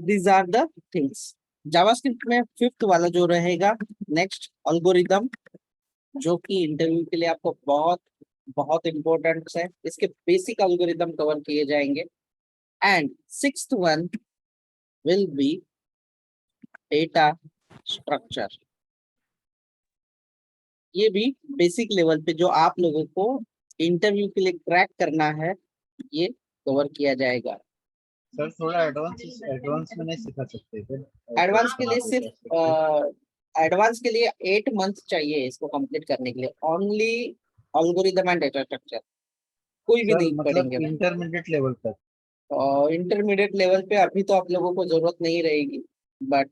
these are the things. JavaScript में fifth वाला जो रहेगा नेक्स्ट एल्गोरिदम, जो कि इंटरव्यू के लिए आपको बहुत बहुत इंपॉर्टेंट है। इसके बेसिक एल्गोरिदम कवर किए जाएंगे। And sixth one will be data structure. ये भी बेसिक लेवल पे जो आप लोगों को इंटरव्यू के लिए क्रैक करना है, ये कवर किया जाएगा। सर थोड़ा एडवांस में नहीं सिखा सकते थे? एडवांस के लिए सिर्फ एडवांस के लिए 8 मंथ चाहिए इसको कंप्लीट करने के लिए। Only algorithm and data structure, कोई भी नहीं मतलब पढ़ेंगे। इंटरमीडिएट लेवल तक? इंटरमीडिएट लेवल पे अभी तो आप लोगों को जरूरत नहीं रहेगी, बट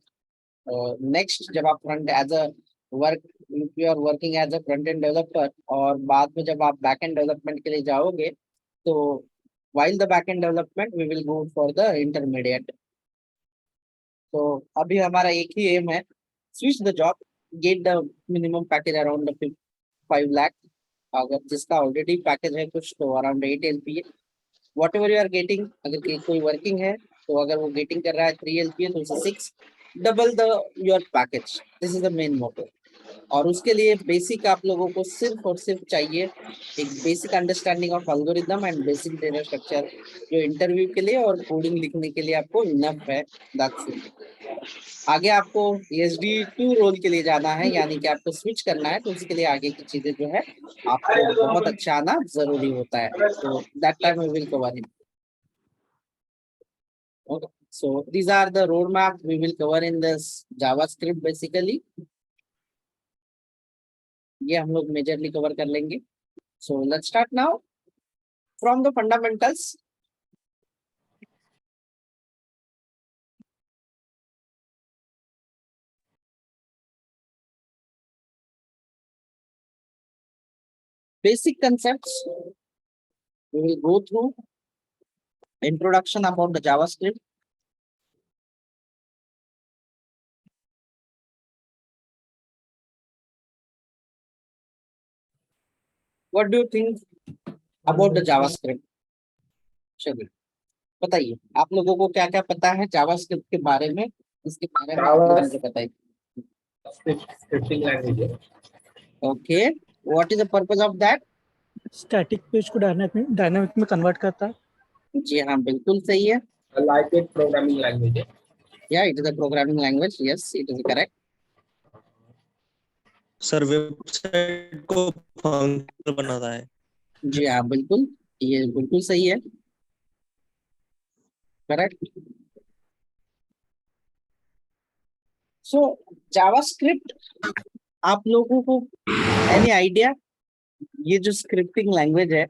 नेक्स्ट जब आप front as a work, if you are working as a front end developer, और बाद में जब आप बैक एंड डेवलपमेंट के लिए जाओगे, तो while the back end development we will go for the intermediate। तो अभी हमारा एक ही एम है, switch the job, get the minimum package around 5 lakh. अगर जिसका ऑलरेडी पैकेज है कुछ, तो around 8 LPA whatever you are getting. अगर कोई वर्किंग है तो अगर वो गेटिंग कर रहा है 3 LPA, तो उसे 6 double the your package. This is the main motive. और उसके लिए बेसिक आप लोगों को सिर्फ और सिर्फ चाहिए एक basic understanding of algorithm and basic data structure, जो इंटरव्यू के लिए और कोडिंग लिखने के लिए आपको इनफ है। That's it. आगे आपको ESD2 रोल के लिए जाना है, यानी कि आपको स्विच करना है, तो उसके लिए आगे की चीजें जो है आपको बहुत अच्छा आना जरूरी होता है। तो that time we will cover it. Okay. So these are the roadmap we will cover in this JavaScript basically. ये हम लोग मेजरली कवर कर लेंगे। So let's start now from the fundamentals. Basic concepts we will go through. Introduction about the JavaScript. What do you think about the JavaScript? चलिए बताइए, आप लोगों को क्या क्या पता है JavaScript के बारे में, इसके बारे में आप लोगों को बताइए। स्क्रिप्टिंग लैंग्वेज है। Okay, what is the purpose of that? Static page को डायनामिक में कन्वर्ट करता है। जी हाँ, बिल्कुल सही है। लाइटवेट प्रोग्रामिंग लैंग्वेज है। Yeah, it is a programming language. Yes, it is correct. Sir website को फंक्शनल बनाता है। जी हाँ, बिल्कुल, ये बिल्कुल सही है, करेक्ट। सो जावास्क्रिप्ट, आप लोगों को एनी आइडिया, ये जो स्क्रिप्टिंग लैंग्वेज है,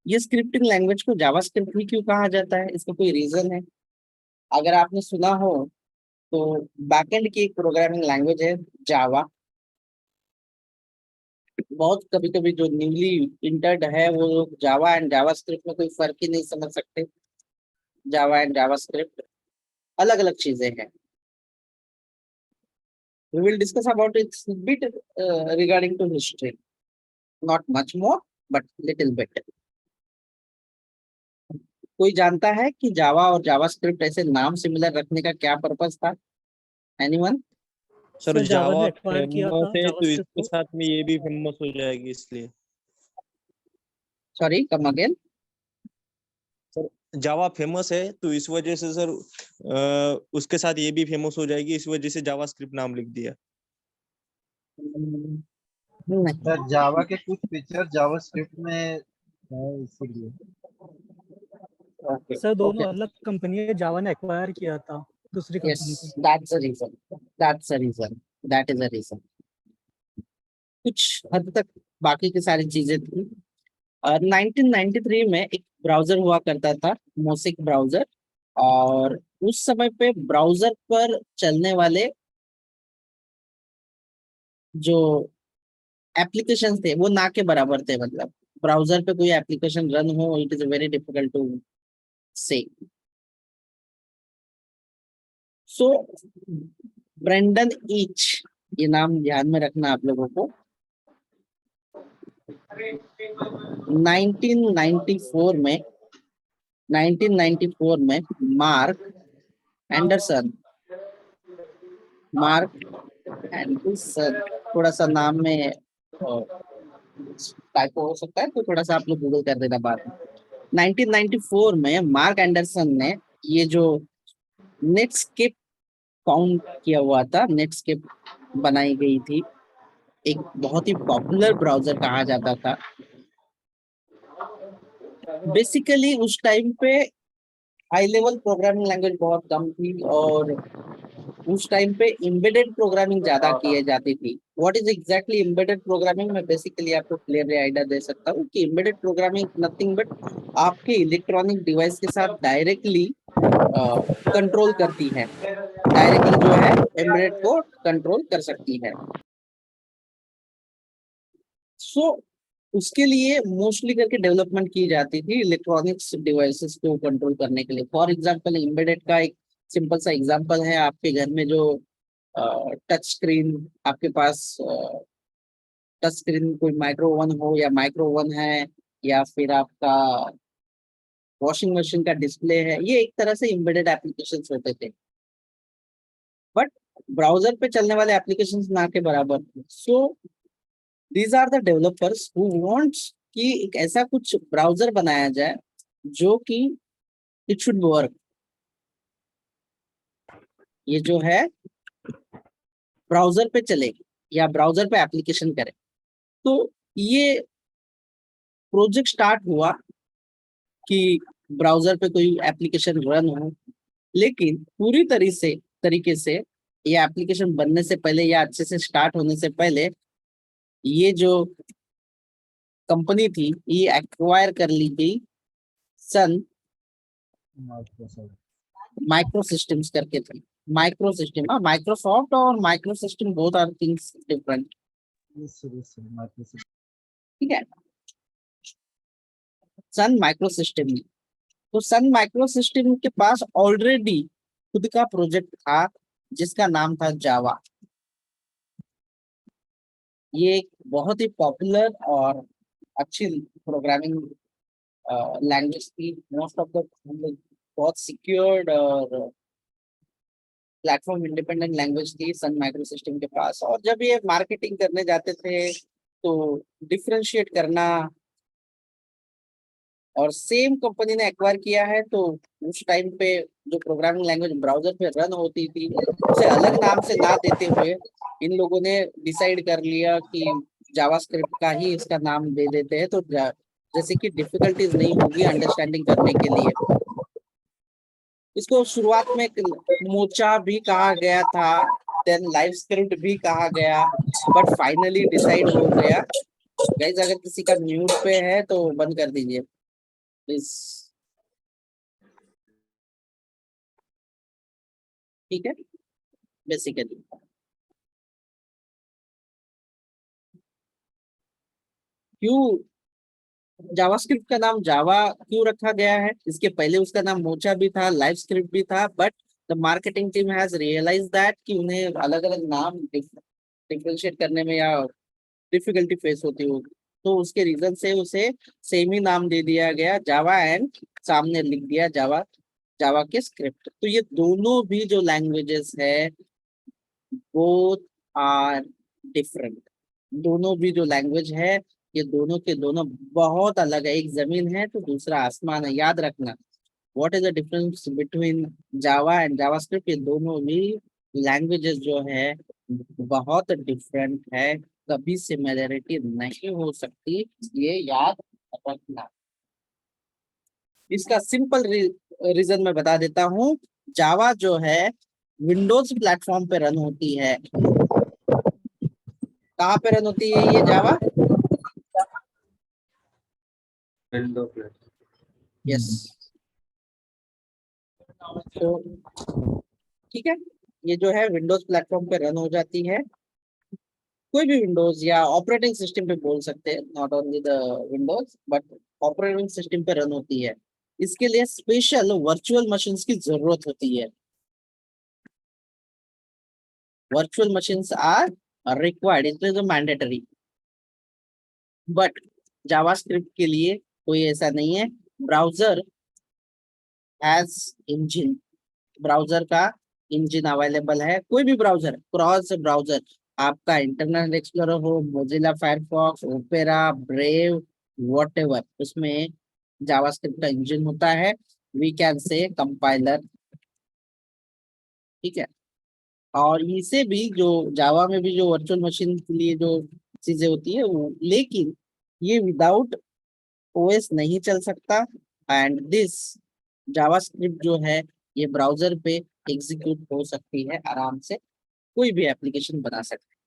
ये स्क्रिप्टिंग लैंग्वेज को जावास्क्रिप्ट ही क्यों कहा जाता है? इसका कोई रीजन है? अगर आपने सुना हो तो बैकएंड की एक प्रोग्रामिंग लैंग्वेज है जावा। बहुत कभी कभी जो न्यूली इंटर्ड है वो लोग जावा एंड जावास्क्रिप्ट में कोई फर्क ही नहीं समझ सकते। जावा एंड जावास्क्रिप्ट अलग अलग चीजें हैं। We will discuss about it bit regarding to history, not much more, but little bit. कोई जानता है कि जावा और जावास्क्रिप्ट ऐसे नाम सिमिलर रखने का क्या पर्पस था? एनीवन? सर जावा जावा ने एक्वायर किया था फेमस है तो जावास्क्रिप्ट इसके को। साथ में ये भी फेमस हो जाएगी इसलिए। Sorry, come again. Sir Java famous है तो इस वजह से सर उसके साथ ये भी फेमस हो जाएगी, इस वजह से जावास्क्रिप्ट नाम लिख दिया। सर जावा के कुछ फीचर जावास्क्रिप्ट में है इसीलिए। Okay, सर दोनों okay. अलग कंपनी है, जावा ने एक्वायर किया था दूसरी कंपनी Yes, को। that's the reason. That's the reason. That is the reason. कुछ हद तक बाकी की सारी चीजें थी। 1993 में एक ब्राउजर हुआ करता था, मोसिक ब्राउजर, और उस समय पे ब्राउजर पर चलने वाले जो एप्लीकेशन थे वो ना के बराबर थे। मतलब ब्राउजर पे कोई एप्लीकेशन रन हो, it is very difficult to say. So Brendon each, ये नाम ध्यान में रखना आप लोगों को। 1994 में मार्क एंडरसन, मार्क एंडरसन। थोड़ा सा नाम में टाइपो हो सकता है, तो थोड़ा सा आप लोग गूगल कर देना बाद में। 1994 में मार्क एंडरसन ने ये जो नेटस्केप फाउंड किया हुआ था, नेटस्केप बनाई गई थी, एक बहुत ही पॉपुलर ब्राउजर कहा जाता था। बेसिकली उस टाइम पे हाई लेवल प्रोग्रामिंग लैंग्वेज बहुत कम थी और उस टाइम पे एम्बेडेड प्रोग्रामिंग ज्यादा किए जाती थी। What is exactly embedded programming, मैं बेसिकली आपको क्लियर आइडिया दे सकता हूँ कि एम्बेडेड प्रोग्रामिंग नथिंग बट आपके इलेक्ट्रॉनिक डिवाइस के साथ डायरेक्टली कंट्रोल करती है, डायरेक्टली जो है एम्बेडेड को कंट्रोल कर सकती है। सो उसके लिए मोस्टली करके डेवलपमेंट की जाती थी इलेक्ट्रॉनिक्स डिवाइसेस को कंट्रोल करने के लिए। फॉर एग्जांपल एम्बेडेड का एक सिंपल सा एग्जांपल है, आपके घर में जो टच स्क्रीन आपके पास, टच स्क्रीन कोई माइक्रो ओवन हो या माइक्रो ओवन है, या फिर आपका वॉशिंग मशीन का डिस्प्ले है, ये एक तरह से एम्बेडेड एप्लीकेशंस होते थे, बट ब्राउजर पे चलने वाले एप्लीकेशंस ना के बराबर। So these are the developers who wants कि एक ऐसा कुछ ब्राउजर बनाया जाए जो कि इट शुड वर्क, ये जो है ब्राउजर पे चले या ब्राउजर पे एप्लीकेशन करे। तो ये प्रोजेक्ट स्टार्ट हुआ कि ब्राउजर पे कोई एप्लीकेशन रन हो, लेकिन पूरी तरीके से ये एप्लीकेशन बनने से पहले या अच्छे से स्टार्ट होने से पहले ये जो कंपनी थी ये एक्वायर कर ली गई सन माइक्रो सिस्टम्स करके थी। माइक्रो सिस्टम, माइक्रोसॉफ्ट और micro system both are things different, ठीक है। सन माइक्रो सिस्टम, तो सन माइक्रो सिस्टम के पास ऑलरेडी खुद का प्रोजेक्ट था जिसका नाम था जावा। ये एक बहुत ही पॉपुलर और अच्छी प्रोग्रामिंग लैंग्वेज थी। मोस्ट ऑफ द बहुत सिक्योर्ड और प्लेटफॉर्म इंडिपेंडेंट लैंग्वेज थी सन माइक्रो सिस्टम के पास। और जब ये मार्केटिंग करने जाते थे तो डिफरेंशिएट करना, और सेम कंपनी ने एक्वायर किया है, तो उस टाइम पे जो प्रोग्रामिंग लैंग्वेज ब्राउजर पे रन होती थी उसे अलग नाम से ना देते हुए इन लोगों ने डिसाइड कर लिया कि जावास्क्रिप्ट का ही इसका नाम दे देते हैं, तो जैसे कि डिफिकल्टीज नहीं होगी अंडरस्टैंडिंग करने के लिए। इसको शुरुआत में मोचा भी कहा गया था, देन लाइव स्क्रिप्ट भी कहा गया, बट फाइनली डिसाइड हो गया। गाइस अगर किसी का म्यूट पे है तो बंद कर दीजिए प्लीज, ठीक है। बेसिकली क्यों जावास्क्रिप्ट का नाम जावा क्यों रखा गया है, इसके पहले उसका नाम मोचा भी था, लाइव स्क्रिप्ट भी था, but the marketing team has realise that कि उन्हें अलग अलग नाम डिफरेंशिएट करने में या डिफिकल्टी फेस होती होगी, तो उसके रीजन से उसे सेम ही नाम दे दिया गया जावा, एंड सामने लिख दिया जावा, जावा के स्क्रिप्ट। तो ये दोनों भी जो लैंग्वेजेस है बोथ आर डिफरेंट, दोनों भी जो लैंग्वेज है ये दोनों के दोनों बहुत अलग है। एक जमीन है तो दूसरा आसमान है, याद रखना। What is the difference between Java and JavaScript, ये दोनों भी लैंग्वेजेस जो है बहुत डिफरेंट है, कभी सिमिलरिटी नहीं हो सकती, ये याद रखना। इसका सिंपल रीजन मैं बता देता हूँ। जावा जो है विंडोज प्लेटफॉर्म पे रन होती है। कहाँ पे रन होती है ये जावा? Window platform. यस, तो ठीक है, ये जो है विंडोज प्लेटफॉर्म पे रन हो जाती है। कोई भी विंडोज या ऑपरेटिंग सिस्टम पे बोल सकते हैं, not only the Windows but operating system पे रन होती है। इसके लिए स्पेशल वर्चुअल मशीन्स की जरूरत होती है। Virtual machines are required, it is mandatory, but JavaScript के लिए कोई ऐसा नहीं है। ब्राउजर हैज इंजन, ब्राउजर का इंजन अवेलेबल है, कोई भी ब्राउजर, क्रॉस ब्राउजर, आपका इंटरनेट एक्सप्लोरर हो, Mozilla Firefox, Opera, Brave, whatever, उसमें जावास्क्रिप्ट का इंजन होता है, वी कैन से कंपाइलर, ठीक है। और इसे भी जो जावा में भी जो वर्चुअल मशीन के लिए जो चीजें होती है वो, लेकिन ये विदाउट ओएस नहीं चल सकता। एंड दिस जावास्क्रिप्ट जो है ये ब्राउजर पे एग्जीक्यूट हो सकती है आराम से, कोई भी एप्लीकेशन बना सकते हैं।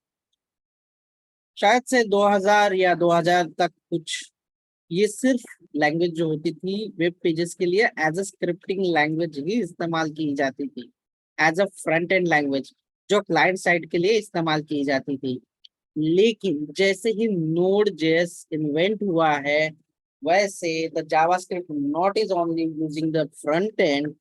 शायद से 2000 या 2000 तक कुछ ये सिर्फ लैंग्वेज जो होती थी वेब पेजेस के लिए एज अ स्क्रिप्टिंग लैंग्वेज ही इस्तेमाल की जाती थी, as a front end language जो क्लाइंट साइड के लिए इस्तेमाल की जाती थी। लेकिन जैसे ही नोड जेएस इन्वेंट हुआ है, वैसे the JavaScript not is only using the front end,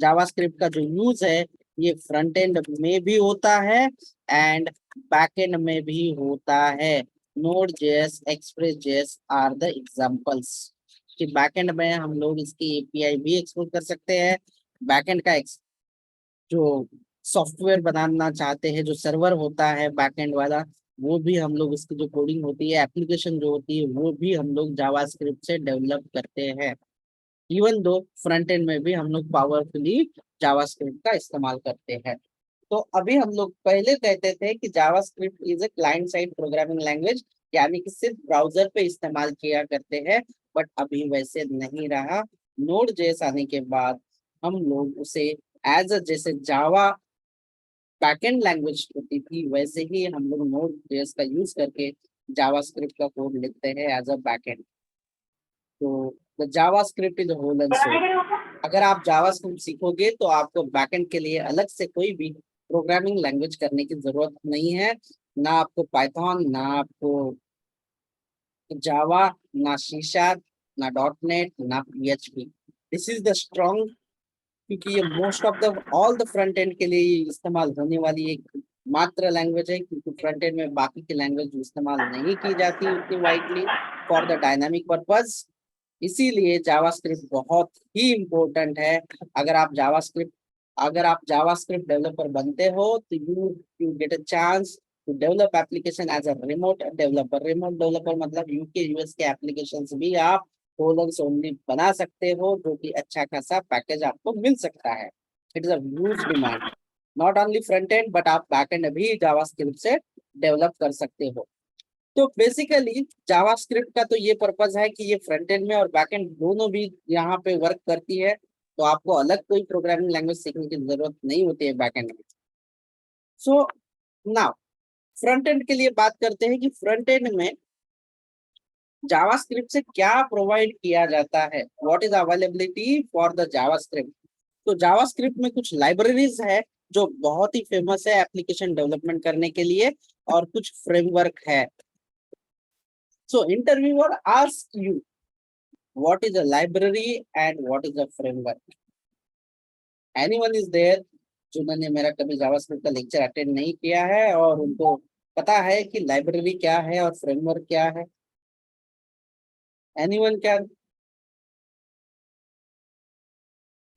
JavaScript का जो यूज है ये फ्रंट एंड में भी होता है एंड बैक एंड में भी होता है। Node JS, Express JS are the examples कि बैक एंड में हम लोग इसकी एपीआई भी एक्सप्लोर कर सकते हैं। बैक एंड का जो सॉफ्टवेयर बनाना चाहते हैं, जो सर्वर होता है बैक एंड वाला, वो भी हम लोग उसकी जो कोडिंग होती है, एप्लीकेशन जो होती है, वो भी हम लोग जावास्क्रिप्ट से डेवलप करते हैं। इवन दो फ्रंट एंड में भी हम लोग पावरफुली जावास्क्रिप्ट का इस्तेमाल करते हैं। तो अभी हम लोग पहले कहते थे कि JavaScript is a client side programming language, यानी कि सिर्फ ब्राउजर पे इस्तेमाल किया करते हैं, बट अभी वैसे नहीं रहा। नोड जेएस आने के बाद हम लोग उसे एज अ, जैसे जावा बैकएंड लैंग्वेज होती थी, वैसे ही हम लोग नोड जेएस का यूज करके जावास्क्रिप्ट का कोड लिखते हैं एज अ बैकएंड। तो the JavaScript is whole and soul. अगर आप जावास्क्रिप्ट सीखोगे तो आपको बैकएंड के लिए अलग से कोई भी प्रोग्रामिंग लैंग्वेज करने की जरूरत नहीं है, ना आपको पाइथन, ना आपको जावा, ना सी शार्प, ना डॉट नेट, ना PHP. This is the strong, क्योंकि ये most of the all the front end के लिए इस्तेमाल होने वाली एक मात्र लैंग्वेज है, क्योंकि फ्रंट एंड में बाकी की लैंग्वेज इस्तेमाल नहीं की जाती उतनी widely for the dynamic purpose. इसीलिए जावास्क्रिप्ट बहुत ही इम्पोर्टेंट है। अगर आप जावास्क्रिप्ट डेवलपर बनते हो तो you get a chance to develop application as a remote developer. Remote developer मतलब यूके यूएस के एप्लीकेशंस भी आप कोलन्स ओनली बना सकते हो, जो कि अच्छा खासा पैकेज आपको मिल सकता है। It is a huge demand, not only front end but आप बैक एंड भी जावास्क्रिप्ट से डेवलप कर सकते हो। तो बेसिकली जावास्क्रिप्ट का तो ये पर्पज है कि ये फ्रंट एंड में और बैक एंड दोनों भी यहाँ पे वर्क करती है, तो आपको अलग कोई प्रोग्रामिंग लैंग्वेज सीखने की जरूरत नहीं होती है बैक एंड में। सो नाउ फ्रंट एंड के लिए बात करते हैं कि फ्रंट एंड में जावास्क्रिप्ट से क्या प्रोवाइड किया जाता है, what is availability for the JavaScript. तो जावास्क्रिप्ट में कुछ लाइब्रेरीज है जो बहुत ही फेमस है एप्लीकेशन डेवलपमेंट करने के लिए, और कुछ फ्रेमवर्क है। So interviewer asks you what is a library and what is a framework. Anyone is there जिन्होंने मेरा कभी जावास्क्रिप्ट का लेक्चर अटेंड नहीं किया है और उनको पता है कि लाइब्रेरी क्या है और फ्रेमवर्क क्या है? Anyone can?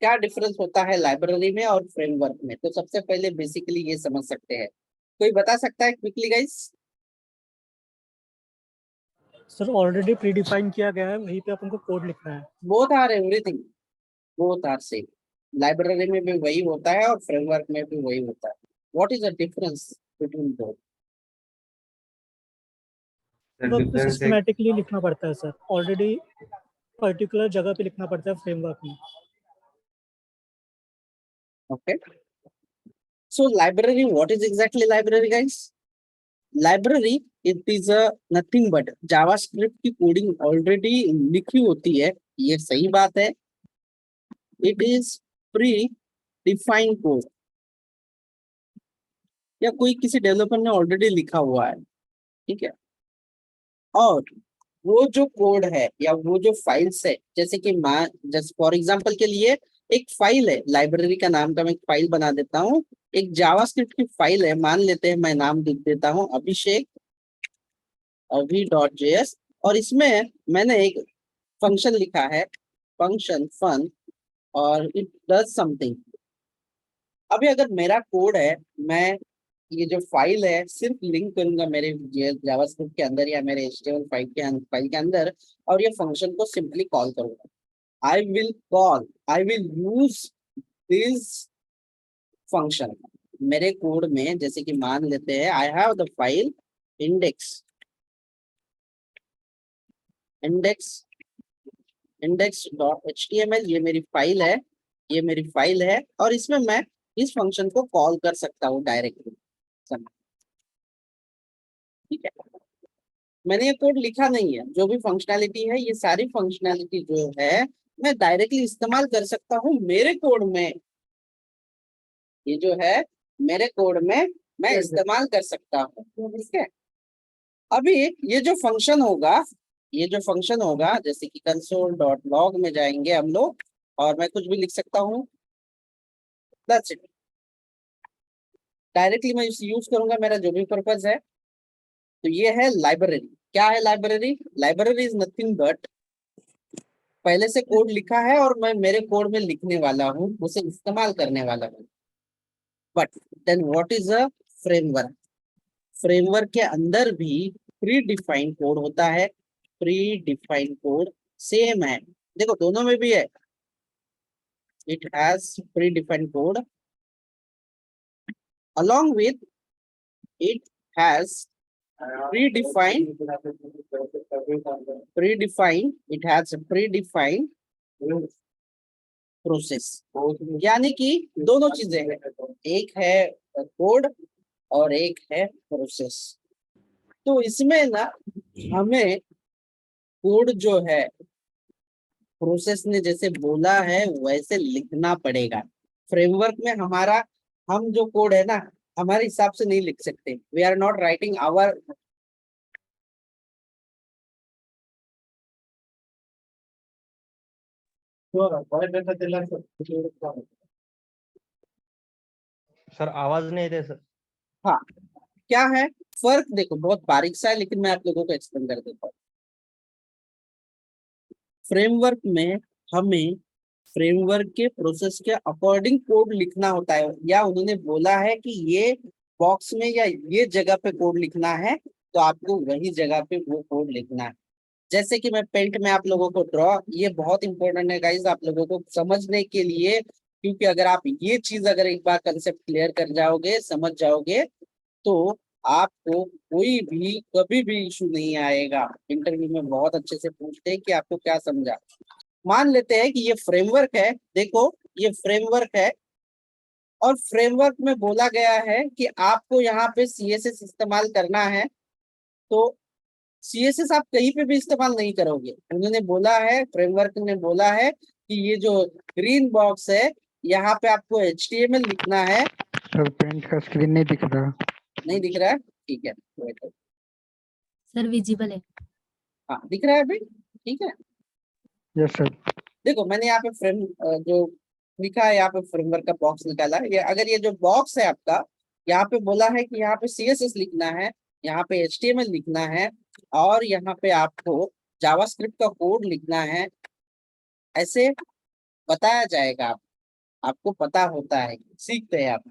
क्या डिफरेंस होता है लाइब्रेरी में और फ्रेमवर्क में? तो सबसे पहले बेसिकली ये समझ सकते हैं, कोई बता सकता है quickly guys? Sir already pre define किया गया है, वहीं पे अपन को कोड लिखना है। Both are everything, both are same. Library में भी वही होता है और फ्रेमवर्क में भी वही होता है। What is the difference between both? The तो difference है सिस्टमैटिकली लिखना पड़ता है सर, ऑलरेडी पर्टिकुलर जगह पे लिखना पड़ता है फ्रेमवर्क में। Okay, so library, what is exactly library guys? Library, it is a nothing but JavaScript की कोडिंग ऑलरेडी लिखी होती है, ये सही बात है। It is pre defined code, या कोई किसी डेवलपर ने ऑलरेडी लिखा हुआ है, ठीक है। और वो जो कोड है या वो जो फाइल्स है, जैसे कि जैसे फॉर एग्जांपल के लिए एक फाइल है, लाइब्रेरी का नाम का मैं एक फाइल बना देता हूँ, एक जावास्क्रिप्ट की फाइल है, मान लेते हैं मैं नाम लिख देता हूँ अभिषेक अभी.js, और इसमें मैंने एक फंक्शन लिखा है, फंक्शन फन, और इट डज समथिंग। अभी अगर मेरा कोड है, मैं ये जो फाइल है सिर्फ लिंक करूंगा मेरे जावास्क्रिप्ट के अंदर या मेरे HTML फाइल के अंदर, और ये फंक्शन को सिंपली कॉल करूंगा। I will use this function मेरे कोड में। जैसे कि मान लेते हैं I have the file index index.html, ये मेरी फाइल है, ये मेरी फाइल है, और इसमें मैं इस फंक्शन को कॉल कर सकता हूँ डायरेक्टली। ठीक है, मैंने ये कोड लिखा नहीं है, जो भी फंक्शनैलिटी है ये सारी फंक्शनैलिटी जो है मैं डायरेक्टली इस्तेमाल कर सकता हूँ मेरे कोड में। ये जो है मेरे कोड में मैं इस्तेमाल कर सकता हूँ। ठीक है, अभी ये जो फंक्शन होगा जैसे कि console.log में जाएंगे हम लोग, और मैं कुछ भी लिख सकता हूँ। दैट्स इट, डायरेक्टली मैं इसे यूज करूंगा मेरा जो भी पर्पज है। तो ये है लाइब्रेरी। क्या है library? Library is nothing but, पहले से कोड लिखा है और मैं मेरे कोड में लिखने वाला हूँ, उसे इस्तेमाल करने वाला हूँ। But then what is a framework? Framework के अंदर भी प्री डिफाइंड कोड होता है। प्री डिफाइंड कोड सेम है, देखो दोनों में भी है। It has pre defined code, along with it has predefined it has a predefined process. यानी कि दोनों चीजें हैं, एक है कोड और एक है प्रोसेस। तो इसमें ना हमें कोड जो है प्रोसेस ने जैसे बोला है वैसे लिखना पड़ेगा। फ्रेमवर्क में हमारा, हम जो कोड है ना हमारे हिसाब से नहीं लिख सकते। We are not writing our sir आवाज नहीं दे सर। हाँ, क्या है फर्क? देखो बहुत बारीक सा है, लेकिन मैं आप लोगों को एक्सप्लेन कर देता हूँ। फ्रेमवर्क में हमें फ्रेमवर्क के प्रोसेस के अकॉर्डिंग कोड लिखना होता है, या उन्होंने बोला है कि ये बॉक्स में या ये जगह पे कोड लिखना है तो आपको वही जगह पे वो कोड लिखना है। जैसे कि मैं पेंट में आप लोगों को ड्रॉ, ये बहुत इंपॉर्टेंट है गाइस आप लोगों को समझने के लिए, क्योंकि अगर आप ये चीज अगर एक बार कंसेप्ट क्लियर कर जाओगे, समझ जाओगे, तो आपको कोई भी कभी भी इशू नहीं आएगा। इंटरव्यू में बहुत अच्छे से पूछते हैं कि आपको क्या समझा। मान लेते हैं कि ये फ्रेमवर्क है, देखो ये फ्रेमवर्क है, और फ्रेमवर्क में बोला गया है कि आपको यहाँ पे CSS इस्तेमाल करना है। तो CSS आप कहीं पे भी इस्तेमाल नहीं करोगे। उन्होंने बोला है, फ्रेमवर्क ने बोला है कि ये जो ग्रीन बॉक्स है यहाँ पे आपको HTML लिखना है। सर पेंट का स्क्रीन नहीं दिख रहा। नहीं दिख रहा है? ठीक है, wait। सर विजिबल है। हाँ दिख रहा है अभी, ठीक है। Yes sir. देखो मैंने यहाँ पे जो लिखा है यहाँ पे फ्रेमवर्क का बॉक्स निकाला है। ये अगर ये जो बॉक्स है आपका, यहाँ पे बोला है कि यहाँ पे CSS लिखना है, यहाँ पे HTML लिखना है, और यहाँ पे आपको जावास्क्रिप्ट का कोड लिखना है, ऐसे बताया जाएगा। आपको पता होता है, सीखते हैं आप।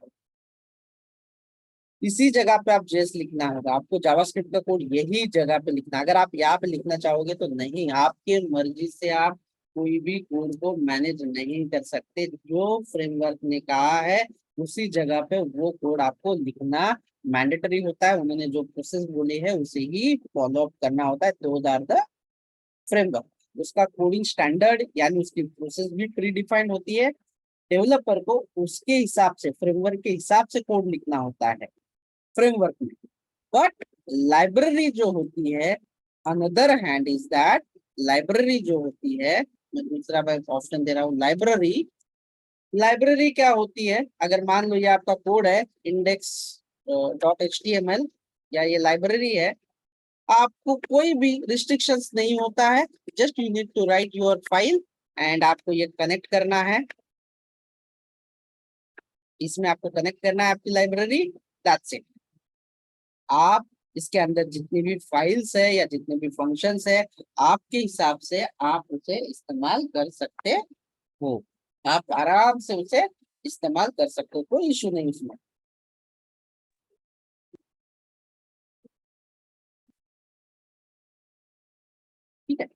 इसी जगह पे आप जेस लिखना होगा, आपको जावास्क्रिप्ट का कोड यही जगह पे लिखना। अगर आप यहाँ पे लिखना चाहोगे तो नहीं, आपके मर्जी से आप कोई भी कोड को मैनेज नहीं कर सकते। जो फ्रेमवर्क ने कहा है उसी जगह पे वो कोड आपको लिखना मैंडेटरी होता है। उन्होंने जो प्रोसेस बोले है उसे ही फॉलो अप करना होता है। Those are the framework. उसका कोडिंग स्टैंडर्ड यानी उसकी प्रोसेस भी प्री डिफाइंड होती है। डेवलपर को उसके हिसाब से, फ्रेमवर्क के हिसाब से कोड लिखना होता है फ्रेमवर्क में। बट लाइब्रेरी जो होती है, another hand is that, library जो होती है, मैं दूसरा मैं ऑप्शन दे रहा हूँ लाइब्रेरी। लाइब्रेरी क्या होती है? अगर मान लो ये आपका कोड है index.html या ये लाइब्रेरी है, आपको कोई भी रिस्ट्रिक्शंस नहीं होता है। Just you need to write your file and आपको ये कनेक्ट करना है, इसमें आपको कनेक्ट करना है आपकी लाइब्रेरी। That's it. आप इसके अंदर जितनी भी फाइल्स है या जितने भी फंक्शंस है, आपके हिसाब से आप उसे इस्तेमाल कर सकते हो। आप आराम से उसे इस्तेमाल कर सकते हो, कोई इशू नहीं उसमें। ठीक है,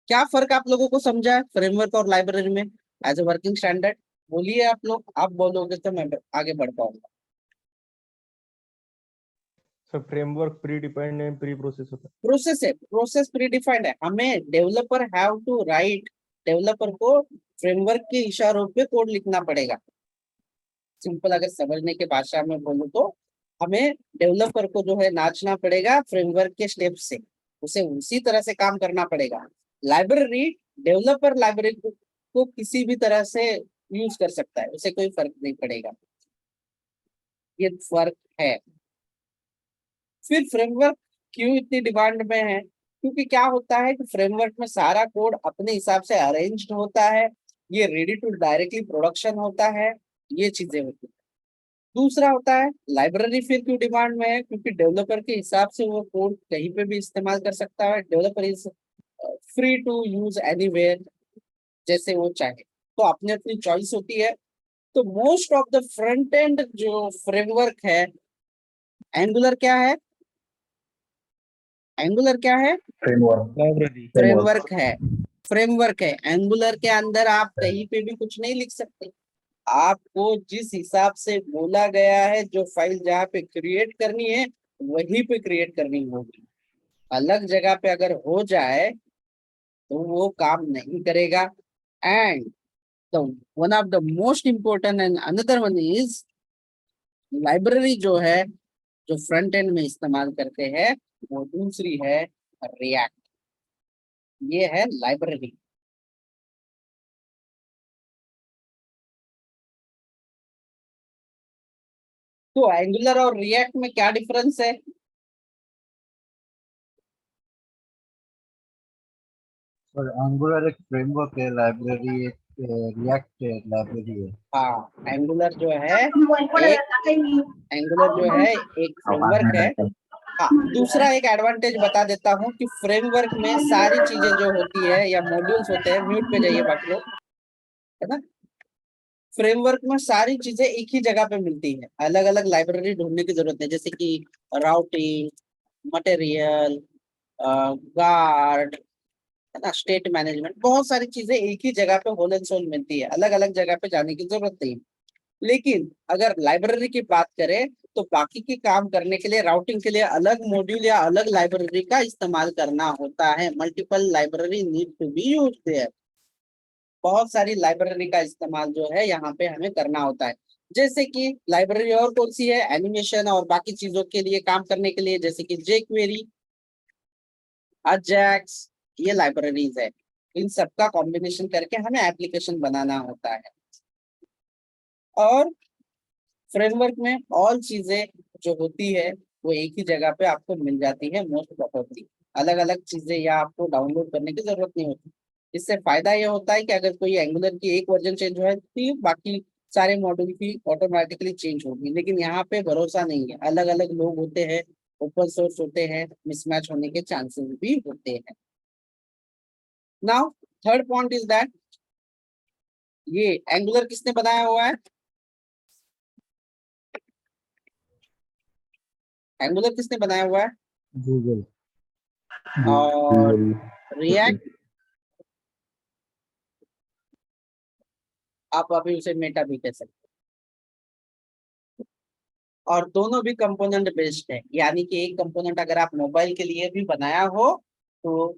क्या फर्क आप लोगों को समझा है फ्रेमवर्क और लाइब्रेरी में एज ए वर्किंग स्टैंडर्ड? बोलिए आप लोग, आप बोलोगे तो मैं आगे बढ़ पाऊंगा। Sir framework predefined and preprocess होता है। प्रोसेस है, प्रोसेस प्री डिफाइंड है, हमें developer have to write, developer को फ्रेमवर्क के इशारों पे कोड लिखना पड़ेगा। सिंपल अगर समझने के भाषा में बोलूं तो हमें डेवलपर को जो है नाचना पड़ेगा फ्रेमवर्क के स्टेप से, उसे उसी तरह से काम करना पड़ेगा। लाइब्रेरी, डेवलपर लाइब्रेरी को किसी भी तरह से यूज कर सकता है, उसे कोई फर्क नहीं पड़ेगा, ये फर्क है। फिर फ्रेमवर्क क्यों इतनी डिमांड में है? क्योंकि क्या होता है कि फ्रेमवर्क में सारा कोड अपने हिसाब से अरेंज्ड होता है, ये रेडी टू डायरेक्टली प्रोडक्शन होता है, ये चीजें होती है। दूसरा होता है लाइब्रेरी फिर क्यों डिमांड में है? क्योंकि डेवलपर के हिसाब से वो कोड कहीं पे भी इस्तेमाल कर सकता है, developer is free to use anywhere, जैसे वो चाहे, तो अपनी अपनी चॉइस होती है। तो most of the front end जो फ्रेमवर्क है, एंगुलर क्या है, एंगुलर क्या है, लाइब्रेरी फ्रेमवर्क है, फ्रेमवर्क है। एंगुलर के अंदर आप कहीं पे भी कुछ नहीं लिख सकते, आपको जिस हिसाब से बोला गया है, जो फाइल जहाँ पे क्रिएट करनी है वहीं पे क्रिएट करनी होगी। अलग जगह पे अगर हो जाए तो वो काम नहीं करेगा। And the one of the most important and another one is library जो है, जो फ्रंट एंड में इस्तेमाल करते हैं, वो दूसरी है रिएक्ट, ये है लाइब्रेरी। तो एंगुलर और रिएक्ट में क्या डिफरेंस है? और एंगुलर एक फ्रेमवर्क है, लाइब्रेरी एक रिएक्ट लाइब्रेरी है। हाँ, एंगुलर जो है एंगुलर जो है एक फ्रेमवर्क है। हाँ, दूसरा एक एडवांटेज बता देता हूँ कि फ्रेमवर्क में सारी चीजें जो होती है या मॉड्यूल्स होते हैं, म्यूट पे जाइए बाकी लोग, है ना, फ्रेमवर्क में सारी चीजें एक ही जगह पे मिलती है, अलग अलग लाइब्रेरी ढूंढने की जरूरत नहीं, जैसे कि राउटिंग, मटेरियल, गार्ड, है ना, स्टेट मैनेजमेंट, बहुत सारी चीजें एक ही जगह पे होल एंड सोल मिलती है, अलग अलग जगह पे जाने की जरूरत नहीं। लेकिन अगर लाइब्रेरी की बात करें तो बाकी के काम करने के लिए, राउटिंग के लिए अलग मॉड्यूल या अलग लाइब्रेरी का इस्तेमाल करना होता है। Multiple library need to be use there, बहुत सारी लाइब्रेरी का इस्तेमाल जो है यहाँ पे हमें करना होता है। जैसे कि लाइब्रेरी और कौन सी है, एनिमेशन और बाकी चीजों के लिए काम करने के लिए, जैसे कि जेक्वेरी, अजैक्स, ये लाइब्रेरीज है। इन सबका कॉम्बिनेशन करके हमें एप्लीकेशन बनाना होता है। और फ्रेमवर्क में ऑल चीजें जो होती है वो एक ही जगह पे आपको मिल जाती है मोस्ट प्रॉपर्ली, अलग अलग चीजें या आपको डाउनलोड करने की जरूरत नहीं होती। इससे फायदा ये होता है कि अगर कोई एंगुलर की एक वर्जन चेंज हो तो बाकी सारे मॉड्यूल की ऑटोमेटिकली चेंज होगी, लेकिन यहाँ पे भरोसा नहीं है, अलग अलग लोग होते हैं, ओपन सोर्स होते हैं, मिसमैच होने के चांसेस भी होते हैं। Now third point is that ये एंगुलर किसने बनाया हुआ है, एंगुलर किसने बनाया हुआ है, गूगल। और रिएक्ट आप अभी उसे मेटा भी कह सकते हैं। और दोनों भी कंपोनेंट बेस्ड है, यानी कि एक कंपोनेंट अगर आप मोबाइल के लिए भी बनाया हो तो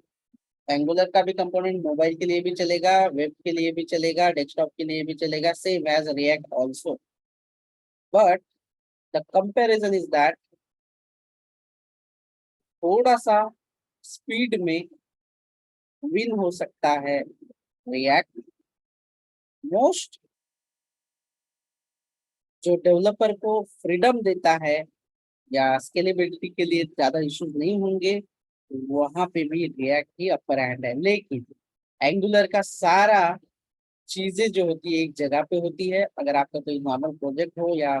एंगुलर का भी कंपोनेंट मोबाइल के लिए भी चलेगा, वेब के लिए भी चलेगा, डेस्कटॉप के लिए भी चलेगा, same as React also. But the comparison is that थोड़ा सा स्पीड में विन हो सकता है रिएक्ट। मोस्ट जो डेवलपर को फ्रीडम देता है या स्केलेबिलिटी के लिए ज्यादा इश्यूज नहीं होंगे, वहां पे भी रिएक्ट ही अपर हैंड है। लेकिन एंगुलर का सारा चीजें जो होती है एक जगह पे होती है, अगर आपका कोई नॉर्मल प्रोजेक्ट हो या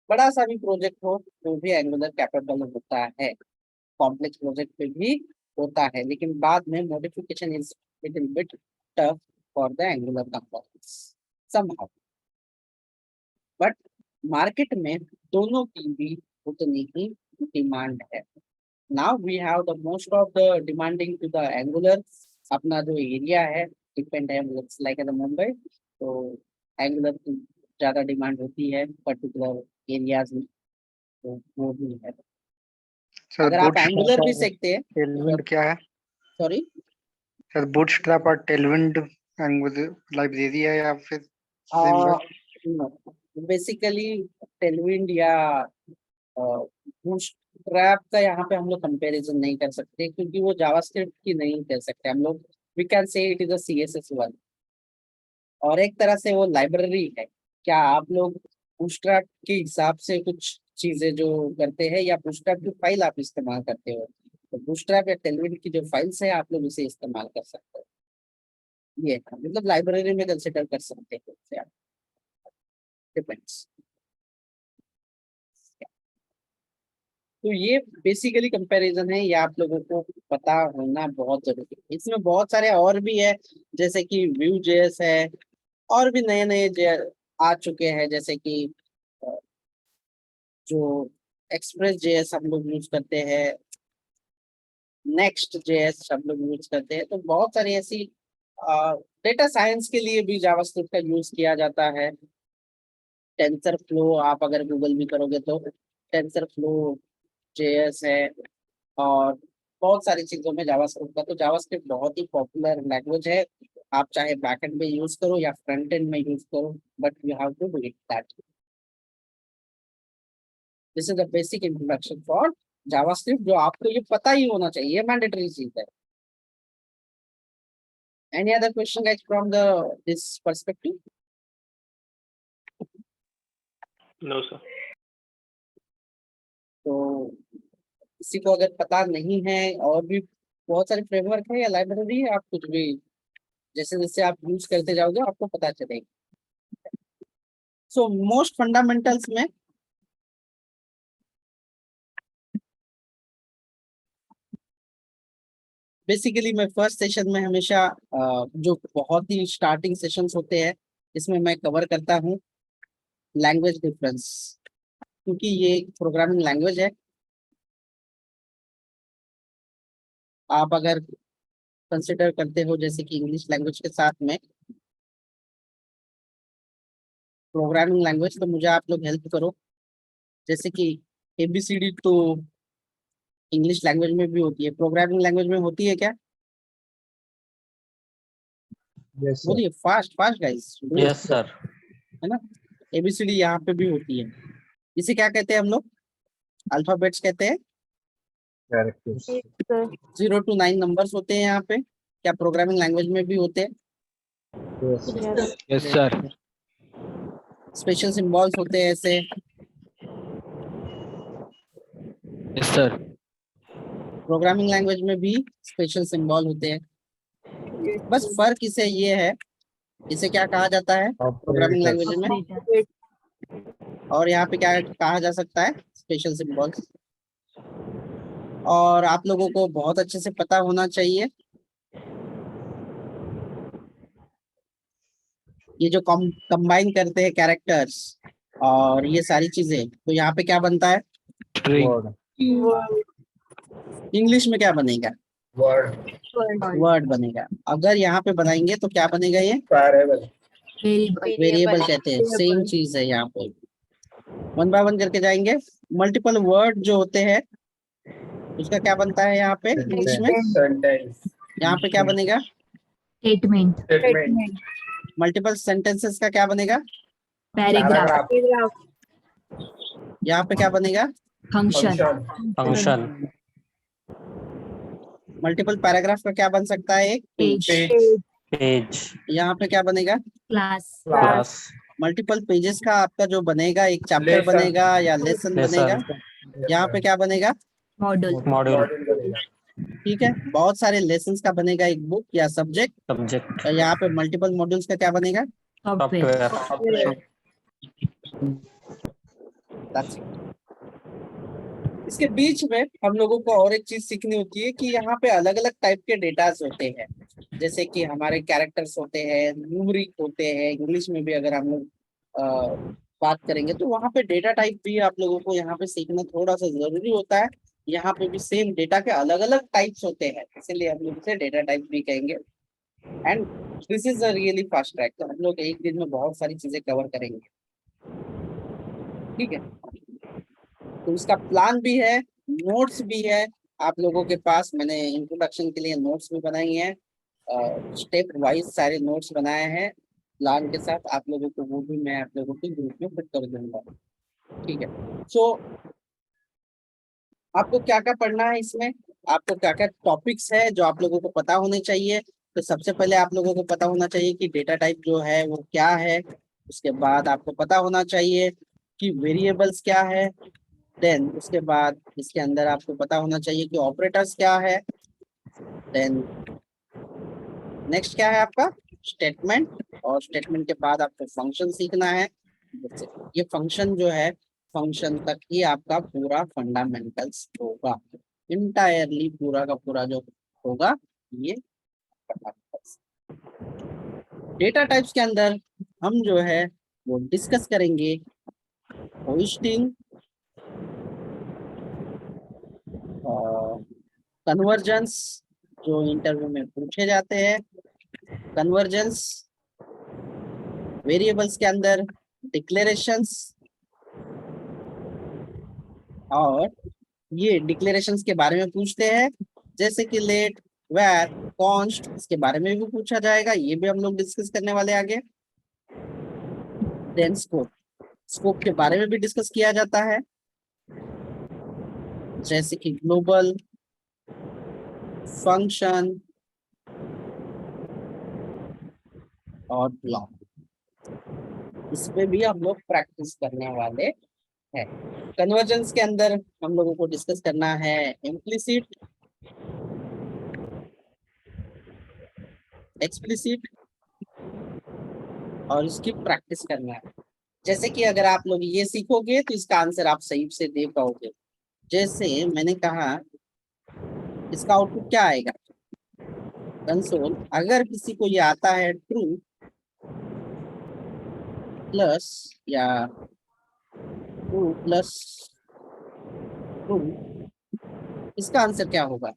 बड़ा सा भी प्रोजेक्ट हो तो भी एंगुलर कैपेबल होता है, कॉम्प्लेक्स प्रोजेक्ट पे भी होता है, लेकिन बाद में modification is little bit tough for the Angular components. somehow. But market में दोनों की भी उतनी ही डिमांड है. Now we have the most of the demanding to the Angular. अपना जो एरिया है डिपेंड है, लाइक द मुंबई, तो एंगुलर की ज्यादा डिमांड होती है पर्टिकुलर एरियाज में, तो वो भी है. सर अगर आप एंगुलर भी सीखते हैं, टेलविंड क्या है? सॉरी सर बूटस्ट्रैप और टेलविंड लाइब्रेरी है या फिर framework? बेसिकली टेलविंड या बूटस्ट्रैप का यहाँ पे हम लोग कंपैरिजन नहीं कर सकते, क्योंकि वो जावास्क्रिप्ट की नहीं कह सकते हम लोग. We can say it is a CSS one, और एक तरह से वो लाइब्रेरी है. क्या आप लोग बूटस्ट्रैप के हिसाब से कुछ चीजें जो करते हैं, या बूटस्ट्रैप की फाइल आप इस्तेमाल करते हो, तो बूटस्ट्रैप या टेलविंड की जो फाइल्स है आप लोग उसे इस्तेमाल कर सकते हो. ये मतलब लाइब्रेरी में कंसिडर कर सकते हो उसे आप. डिपेंड्स. तो ये बेसिकली कंपैरिजन है, ये आप लोगों को पता होना बहुत जरूरी है. इसमें बहुत सारे और भी है, जैसे कि Vue.js है, और भी नए नए आ चुके हैं, जैसे कि जो Express.js हम लोग यूज करते हैं, Next.js हम लोग यूज करते हैं. तो बहुत सारी ऐसी डेटा साइंस के लिए भी जावास्क्रिप्ट का यूज किया जाता है. टेंसरफ्लो आप अगर गूगल भी करोगे तो टेंसरफ्लो JS है, और बहुत सारी चीजों में जावास्क्रिप्ट का. तो जावास्क्रिप्ट बहुत ही पॉपुलर लैंग्वेज है. आप चाहे बैकएंड में यूज करो या फ्रंट एंड में यूज करो, but you have to do it that. This is the basic introduction for JavaScript, जो आपको ये पता ही होना चाहिए, मैंडेटरी चीज है. Any other question guys from the this perspective? No sir. तो किसी को अगर पता नहीं है, और भी बहुत सारे फ्रेमवर्क है या लाइब्रेरी है, आप कुछ भी जैसे जैसे आप यूज करते जाओगे आपको पता चलेगा. सो मोस्ट फंडामेंटल्स में बेसिकली मैं फर्स्ट सेशन में हमेशा जो बहुत ही स्टार्टिंग सेशंस होते हैं, इसमें मैं कवर करता हूँ लैंग्वेज डिफरेंस, क्योंकि ये एक प्रोग्रामिंग लैंग्वेज है. आप अगर कंसिडर करते हो जैसे कि इंग्लिश लैंग्वेज के साथ में प्रोग्रामिंग लैंग्वेज, तो मुझे आप लोग हेल्प करो. जैसे कि ABCD तो इंग्लिश लैंग्वेज में भी होती है, प्रोग्रामिंग लैंग्वेज में होती है क्या? Yes, sir. बोलिए fast fast guys. Yes sir. है ना? ABCD यहाँ पे भी होती है. इसे क्या कहते हैं हम लोग? अल्फाबेट्स कहते हैं. Characters. 0 to 9 नंबर्स होते हैं यहाँ पे. क्या प्रोग्रामिंग लैंग्वेज में भी होते हैं? Yes, sir. Yes sir. Special symbols होते हैं ऐसे. Yes sir. प्रोग्रामिंग लैंग्वेज में भी स्पेशल सिंबल होते हैं. बस फर्क इसे ये है, इसे क्या कहा जाता है प्रोग्रामिंग लैंग्वेज में, और यहाँ पे क्या कहा जा सकता है? Special symbols. और आप लोगों को बहुत अच्छे से पता होना चाहिए ये जो कंबाइन करते हैं कैरेक्टर्स और ये सारी चीजें, तो यहाँ पे क्या बनता है? Word. इंग्लिश में क्या बनेगा? वर्ड बनेगा. अगर यहाँ पे बनाएंगे तो क्या बनेगा? ये वेरिएबल कहते हैं. सेम चीज है यहाँ पे. वन बाय वन करके जाएंगे. मल्टीपल वर्ड जो होते हैं उसका क्या बनता है यहाँ पे इंग्लिश में? यहाँ पे क्या बनेगा? स्टेटमेंट. मल्टीपल सेंटेंसेस का क्या बनेगा? पैराग्राफ. यहाँ पे क्या बनेगा? फंक्शन. मल्टीपल पैराग्राफ का क्या बन सकता है? एक पेज. पेज. यहाँ पे क्या बनेगा? क्लास. मल्टीपल पेजेस का आपका जो बनेगा, एक चैप्टर बनेगा या लेसन बनेगा. यहाँ पे क्या बनेगा? मॉड्यूल. ठीक है. बहुत सारे लेसन्स का बनेगा एक बुक या सब्जेक्ट. सब्जेक्ट. और यहाँ पे मल्टीपल मॉड्यूल्स का क्या बनेगा? सॉफ्टवेयर. That's it. इसके बीच में हम लोगों को और एक चीज सीखनी होती है कि यहाँ पे अलग अलग टाइप के डेटास होते हैं. जैसे कि हमारे कैरेक्टर्स होते हैं, न्यूमरिक होते हैं, इंग्लिश में भी अगर हम लोग बात करेंगे तो वहाँ पे डेटा टाइप भी आप लोगों को यहाँ पे सीखना थोड़ा सा जरूरी होता है। यहाँ पे भी सेम डेटा के अलग अलग टाइप्स होते हैं, इसीलिए हम लोग इसे डेटा टाइप भी कहेंगे। And this is a really fast track, तो हम लोग एक दिन में बहुत सारी चीजें कवर करेंगे, ठीक है। तो उसका प्लान भी है, नोट्स भी है आप लोगों के पास। मैंने इंट्रोडक्शन के लिए नोट्स भी बनाई हैं, स्टेप वाइज सारे नोट्स बनाए हैं प्लान के साथ आप लोगों को, वो भी मैं आप लोगों के ग्रुप में फिट कर दूंगा, ठीक है। सो आपको क्या क्या पढ़ना है इसमें, आपको क्या क्या टॉपिक्स है जो आप लोगों को पता होने चाहिए। तो सबसे पहले आप लोगों को पता होना चाहिए कि डेटा टाइप जो है वो क्या है। उसके बाद आपको पता होना चाहिए कि वेरिएबल्स क्या है। देन उसके बाद इसके अंदर आपको पता होना चाहिए कि ऑपरेटर्स क्या है। देन नेक्स्ट क्या है आपका स्टेटमेंट, और स्टेटमेंट के बाद आपको फंक्शन सीखना है। ये फंक्शन जो है, फंक्शन तक ही आपका पूरा फंडामेंटल्स होगा, इंटायरली पूरा का पूरा जो होगा ये फंडामेंटल्स। डेटा टाइप्स के अंदर हम जो है वो डिस्कस करेंगे होस्टिंग, कन्वर्जेंस जो इंटरव्यू में पूछे जाते हैं, कन्वर्जेंस, वेरिएबल्स के अंदर डिक्लेरेशंस, और ये डिक्लेरेशंस के बारे में पूछते हैं जैसे कि लेट, वेर, कॉन्स्ट, इसके बारे में भी पूछा जाएगा, ये भी हम लोग डिस्कस करने वाले आगे। देन स्कोप, स्कोप के बारे में भी डिस्कस किया जाता है जैसे कि ग्लोबल, फंक्शन और ब्लॉक, इस पे भी हम लोग प्रैक्टिस करने वाले हैं। कन्वर्जेंस के अंदर हम लोगों को डिस्कस करना है इम्प्लिसिट, एक्सप्लिसिट, और इसकी प्रैक्टिस करना है। जैसे कि अगर आप लोग ये सीखोगे तो इसका आंसर आप सही से दे पाओगे। जैसे मैंने कहा इसका आउटपुट क्या आएगा, कंसोल, अगर किसी को ये आता है ट्रू प्लस या ट्रू प्लस ट्रू, इसका आंसर क्या होगा,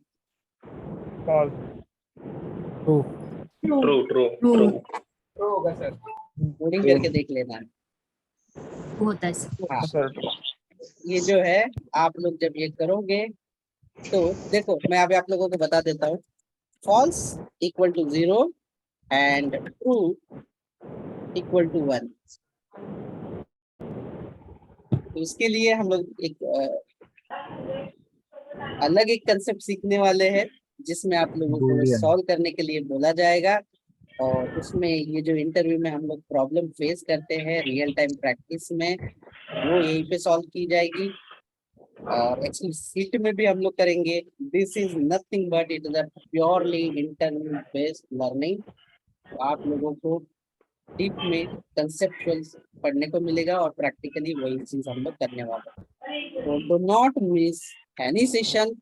फॉल्स। ट्रू कोडिंग करके देख लेना है। होता है sir। हाँ, सर ये जो है आप लोग जब ये करोगे तो देखो मैं अभी आप लोगों को बता देता हूँ, false equal to 0 and true equal to 1। तो इसके लिए हम लोग एक अलग एक कंसेप्ट सीखने वाले हैं जिसमें आप लोगों को Boolean। सॉल्व करने के लिए बोला जाएगा, और उसमें ये जो इंटरव्यू में हम लोग प्रॉब्लम फेस करते हैं रियल टाइम प्रैक्टिस में, वो यहीं पे सॉल्व की जाएगी। और एक्सप्लिसिट में भी हम लोग करेंगे। This is nothing but it is a purely interview based learning. आप लोगों को डीप में कंसेप्चुअल पढ़ने को मिलेगा और प्रैक्टिकली वही चीज हम लोग करने वाले हैं। तो do not miss any session.